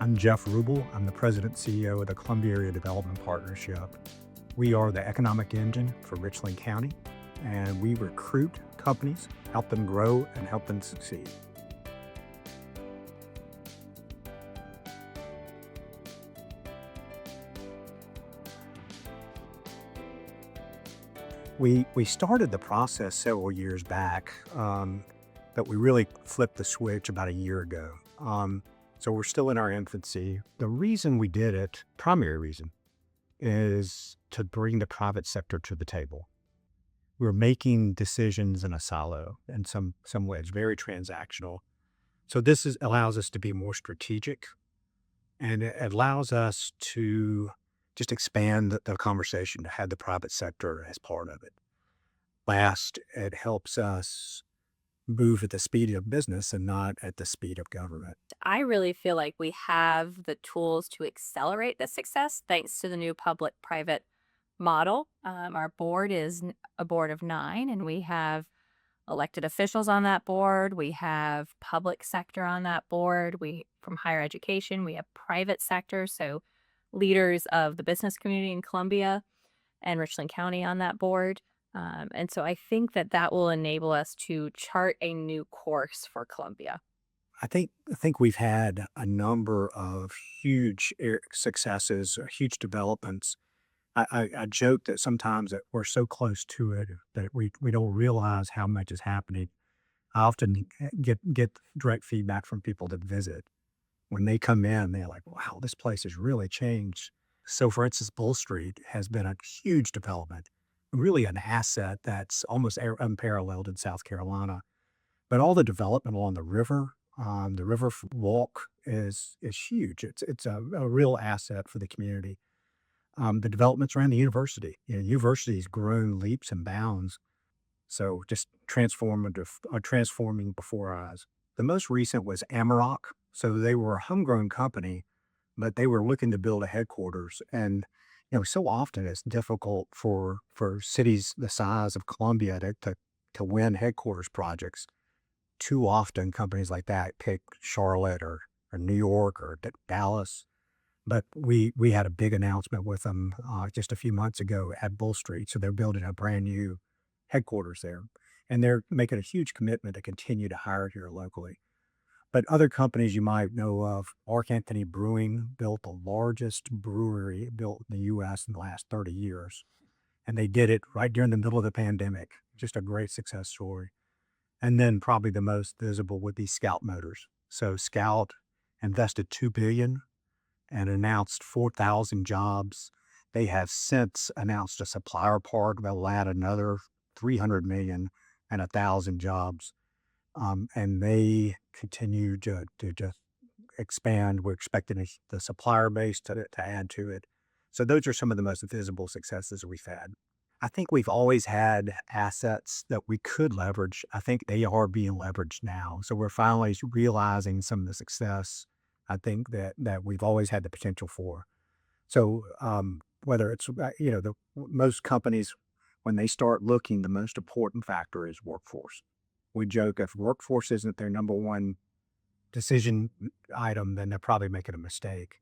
I'm Jeff Ruble. I'm the President and CEO of the Columbia Area Development Partnership. We are the economic engine for Richland County, and we recruit companies, help them grow, and help them succeed. We started the process several years back, but we really flipped the switch about a year ago. So we're still in our infancy. The reason we did it, primary reason, is to bring the private sector to the table. We're making decisions in a silo in some ways, very transactional. So allows us to be more strategic, and it allows us to just expand the conversation to have the private sector as part of it. Last, it helps us move at the speed of business and not at the speed of government. I really feel like we have the tools to accelerate the success thanks to the new public private model. Our board is a board of 9, and we have elected officials on that board. We have public sector on that board. From higher education, we have private sector. So, leaders of the business community in Columbia and Richland County on that board. And so I think that that will enable us to chart a new course for Columbia. I think we've had a number of huge successes, huge developments. I joke that sometimes that we're so close to it that we don't realize how much is happening. I often get direct feedback from people that visit. When they come in, they're like, "Wow, this place has really changed." So, for instance, Bull Street has been a huge development, really an asset that's almost unparalleled in South Carolina. But all the development along the river walk is huge. It's a real asset for the community. The developments around the university. University's grown leaps and bounds. So just transforming before our eyes. The most recent was Amarok. So they were a homegrown company, but they were looking to build a headquarters. And so often it's difficult for cities the size of Columbia to win headquarters projects. Too often companies like that pick Charlotte or New York or Dallas. But we had a big announcement with them just a few months ago at Bull Street. So they're building a brand new headquarters there, and they're making a huge commitment to continue to hire here locally. But other companies you might know of, Mark Anthony Brewing built the largest brewery built in the U.S. in the last 30 years, and they did it right during the middle of the pandemic. Just a great success story. And then probably the most visible would be Scout Motors. So Scout invested $2 billion and announced 4,000 jobs. They have since announced a supplier park that will add another 300 million and 1,000 jobs. And they continue to just expand. We're expecting the supplier base to add to it. So those are some of the most visible successes we've had. I think we've always had assets that we could leverage. I think they are being leveraged now. So we're finally realizing some of the success I think that we've always had the potential for. So whether it's the most companies when they start looking, the most important factor is workforce. We joke if workforce isn't their number one decision item, then they're probably making a mistake.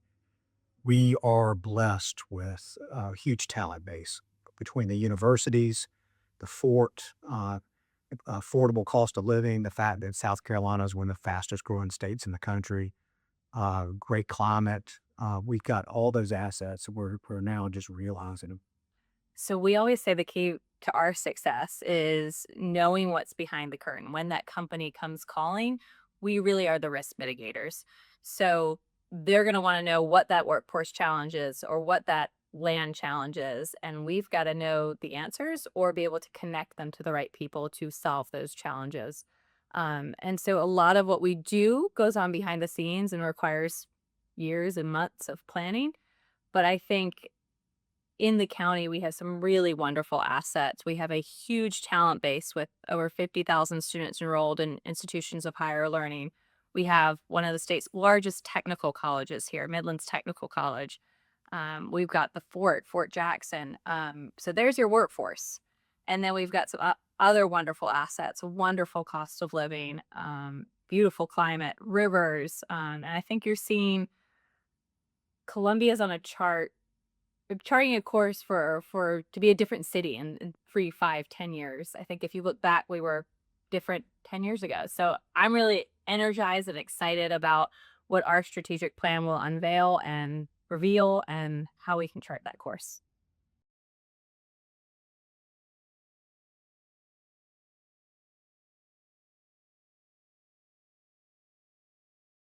We are blessed with a huge talent base between the universities, the fort, affordable cost of living, the fact that South Carolina is one of the fastest growing states in the country, great climate. We've got all those assets. We're now just realizing them. So we always say the key to our success is knowing what's behind the curtain. When that company comes calling, we really are the risk mitigators. So they're going to want to know what that workforce challenge is or what that land challenge is. And we've got to know the answers or be able to connect them to the right people to solve those challenges. And so a lot of what we do goes on behind the scenes and requires years and months of planning. But I think in the county, we have some really wonderful assets. We have a huge talent base with over 50,000 students enrolled in institutions of higher learning. We have one of the state's largest technical colleges here, Midlands Technical College. We've got the Fort Jackson. So there's your workforce. And then we've got some other wonderful assets, wonderful cost of living, beautiful climate, rivers. And I think you're seeing Columbia's on a chart charting a course for to be a different city in 3, 5, 10 years. I think if you look back, we were different 10 years ago. So I'm really energized and excited about what our strategic plan will unveil and reveal and how we can chart that course.